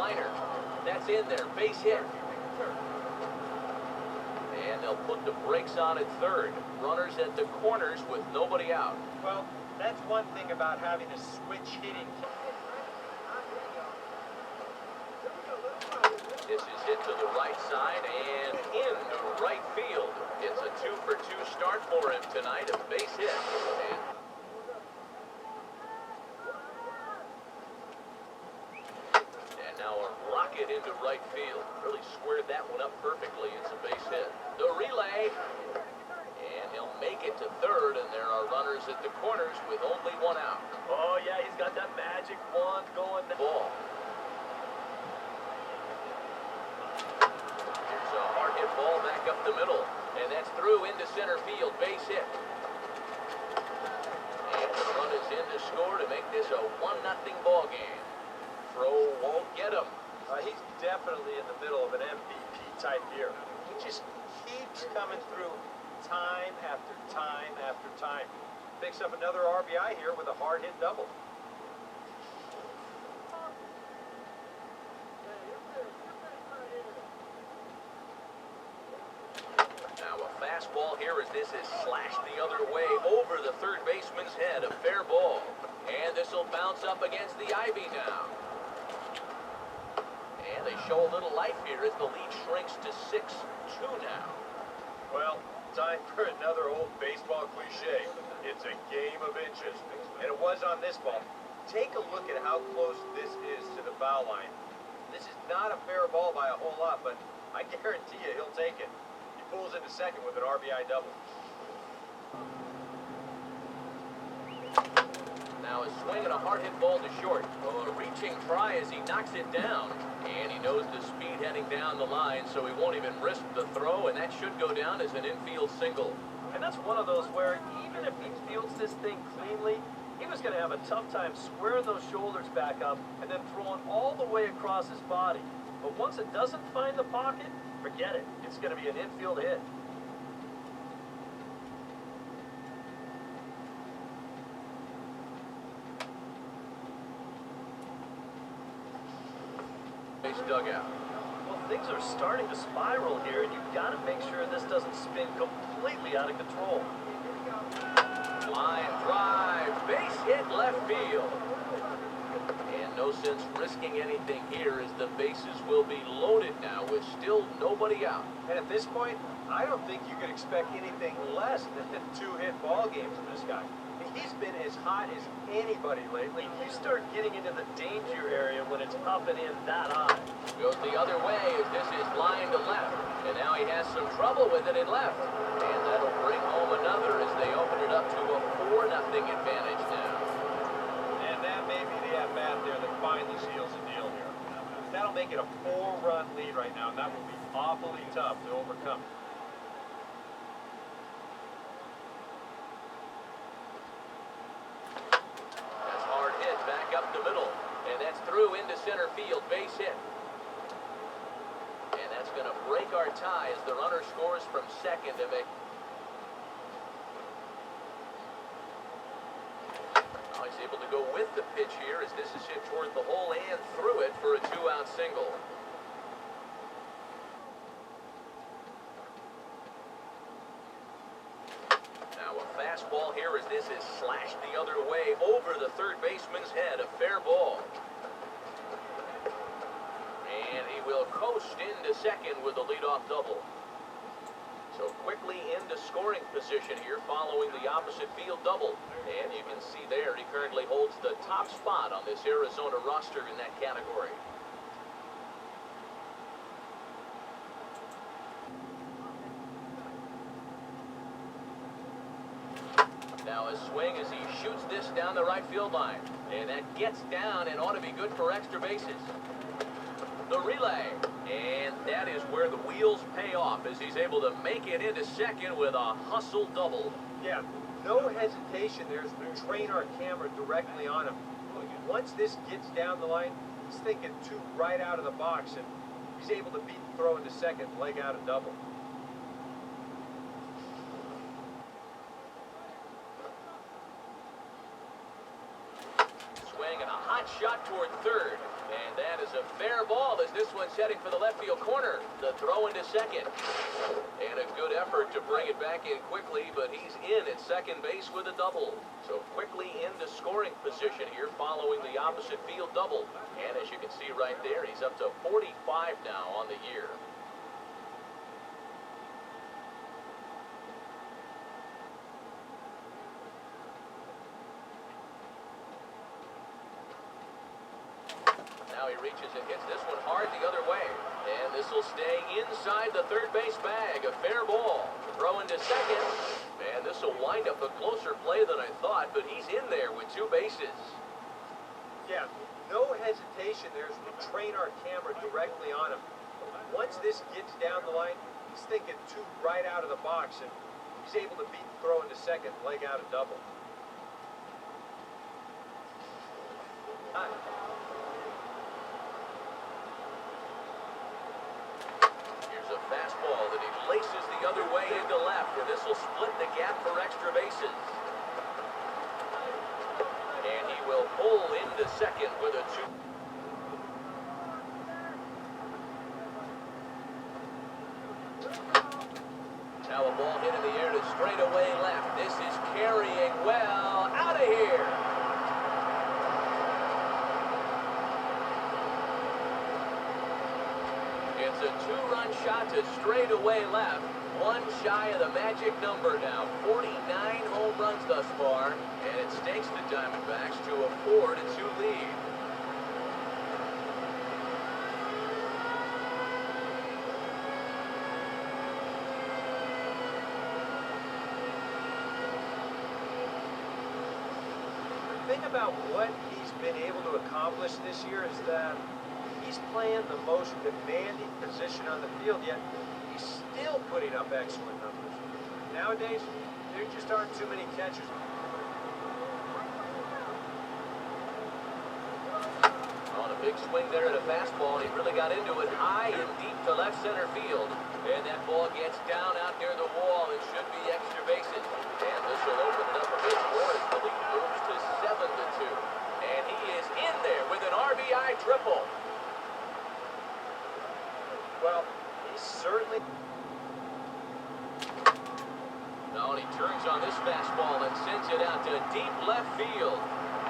liner. That's in there, base hit. And they'll put the brakes on at third. Runners at the corners with nobody out. Well, that's one thing about having a switch hitting. This is hit to the right side and into right field. It's a 2-for-2 start for him tonight, a base hit. And now a rocket into right field. Really squared that one up perfectly. It's a base hit. The relay. And he'll make it to third, and there are runners at the corners with only one out. Oh, yeah, he's got that magic wand going. Ball. Here's a hard hit ball back up the middle, and that's through into center field, base hit. And the run is in to score to make this a 1-0 ball game. Throw won't get him. He's definitely in the middle of an MVP type year. He just keeps coming through time after time after time. Picks up another RBI here with a hard hit double. Now a fastball here as this is slashed the other way over the third baseman's head. A fair ball. And this will bounce up against the ivy now. And they show a little life here as the lead shrinks to 6-2 now. Well, time for another old baseball cliche. It's a game of inches. And it was on this ball. Take a look at how close this is to the foul line. This is not a fair ball by a whole lot, but I guarantee you he'll take it. He pulls into second with an RBI double. Now a swing and a hard hit ball to short. Oh, a reaching try as he knocks it down. And he knows the speed heading down the line, so he won't even risk the throw, and that should go down as an infield single. And that's one of those where even if he fields this thing cleanly, he was going to have a tough time squaring those shoulders back up and then throwing all the way across his body. But once it doesn't find the pocket, forget it. It's going to be an infield hit. Base dugout. Well, things are starting to spiral here, and you've got to make sure this doesn't spin completely out of control. Line drive, base hit left field. And no sense risking anything here as the bases will be loaded now with still nobody out. And at this point, I don't think you could expect anything less than 2-hit ball games from this guy. He's been as hot as anybody lately. You start getting into the danger area when it's up and in that high. Goes the other way as this is line to left. And now he has some trouble with it in left. And that'll bring home another as they open it up to a 4-0 advantage now. And that may be the at-bat there that finally seals the deal here. That'll make it a 4-run lead right now, and that will be awfully tough to overcome. Up the middle, and that's through into center field, base hit. And that's going to break our tie as the runner scores from second to make. Now he's able to go with the pitch here as this is hit toward the hole and through it for a 2-out single. Fastball here as this is slashed the other way over the third baseman's head. A fair ball. And he will coast into second with a leadoff double. So quickly into scoring position here following the opposite field double. And you can see there he currently holds the top spot on this Arizona roster in that category. Now a swing as he shoots this down the right field line. And that gets down and ought to be good for extra bases. The relay. And that is where the wheels pay off as he's able to make it into second with a hustle double. Yeah, no hesitation there as we train our camera directly on him. Once this gets down the line, he's thinking 2 right out of the box, and he's able to beat the throw into second, leg out a double. Swing and a hot shot toward third. And that is a fair ball as this one's heading for the left field corner. The throw into second. And a good effort to bring it back in quickly, but he's in at second base with a double. So quickly into scoring position here following the opposite field double. And as you can see right there, he's up to 45 now on the year. Now he reaches and hits this one hard the other way. And this will stay inside the third base bag. A fair ball. Throw into second. And this will wind up a closer play than I thought, but he's in there with two bases. Yeah, no hesitation there as we train our camera directly on him. Once this gets down the line, he's thinking two right out of the box, and he's able to beat the throw into second, leg out a double. Hi. A fastball that he laces the other way into left, and this will split the gap for extra bases. And he will pull into second with a 2. Now a ball hit in the air to straightaway left. This is carrying well out of here. It's a two-run shot to straightaway left. One shy of the magic number now. 49 home runs thus far, and it stakes the Diamondbacks to a 4-2 lead. The thing about what he's been able to accomplish this year is that he's playing the most demanding position on the field, yet he's still putting up excellent numbers. Nowadays, there just aren't too many catchers. On a big swing there at a fastball, and he really got into it high and deep to left center field. And that ball gets down out near the wall and should be extra bases. And this will open it up a bit more as the lead moves to 7-2. And he is in there with an RBI triple. Well, he's certainly... Now he turns on this fastball and sends it out to deep left field.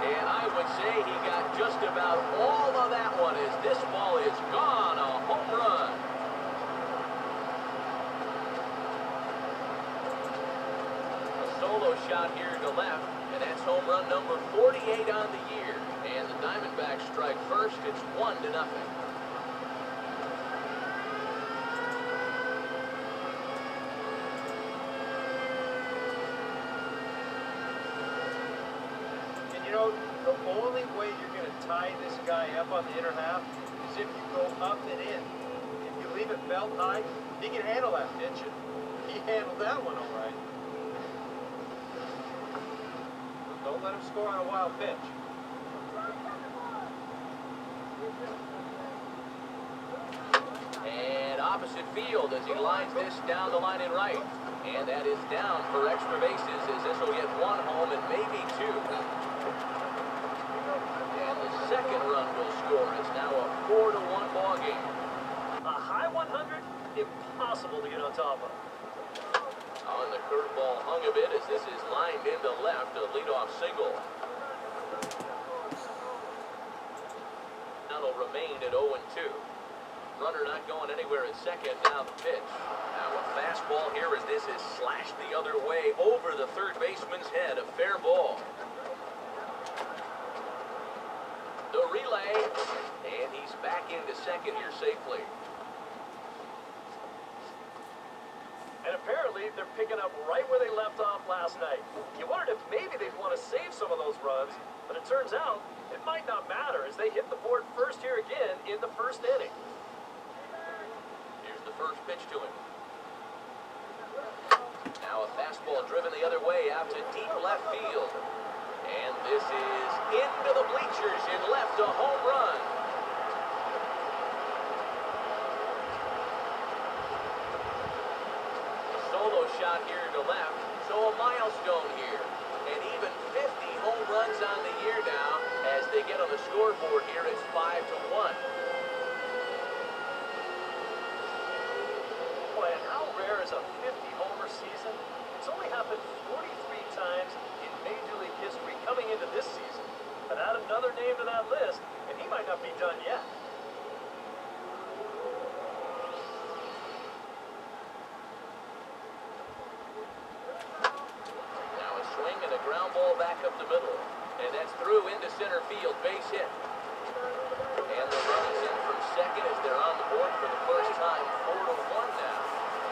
And I would say he got just about all of that one as this ball is gone. A home run. A solo shot here to left, and that's home run number 48 on the year. And the Diamondbacks strike first. It's 1-0. You know, the only way you're going to tie this guy up on the inner half is if you go up and in. If you leave it belt high, he can handle that pitch, and he handled that one all right. Don't let him score on a wild pitch. And opposite field as he lines this down the line in right. And that is down for extra bases as this will get one home and maybe two. And the second run will score. It's now a 4-1 ball game. A high 100, impossible to get on top of. On the curveball hung a bit as this is lined into left, a leadoff single. Now will remain at 0-2. Runner not going anywhere at second. Now the pitch. Now a fastball here as this is slashed the other way over the third baseman's head. A fair ball. The relay. And he's back into second here safely. And apparently they're picking up right where they left off last night. You wondered if maybe they'd want to save some of those runs, but it turns out it might not matter as they hit the board first here again in the first inning. Here's the first pitch to him. Now a fastball driven the other way out to deep left field. And this is into the bleachers and left, a home run. Solo shot here to left, so a milestone here. And even 50 home runs on the year now as the they get on the scoreboard here, it's 5-1. Boy, and how rare is a 50-homer season? It's only happened 43 times in Major League history coming into this season. But add another name to that list, and he might not be done yet. Now a swing and a ground ball back up the middle. And that's through into center field, base hit. And the runners in from second as they're on the board for the first time, 4-1 now.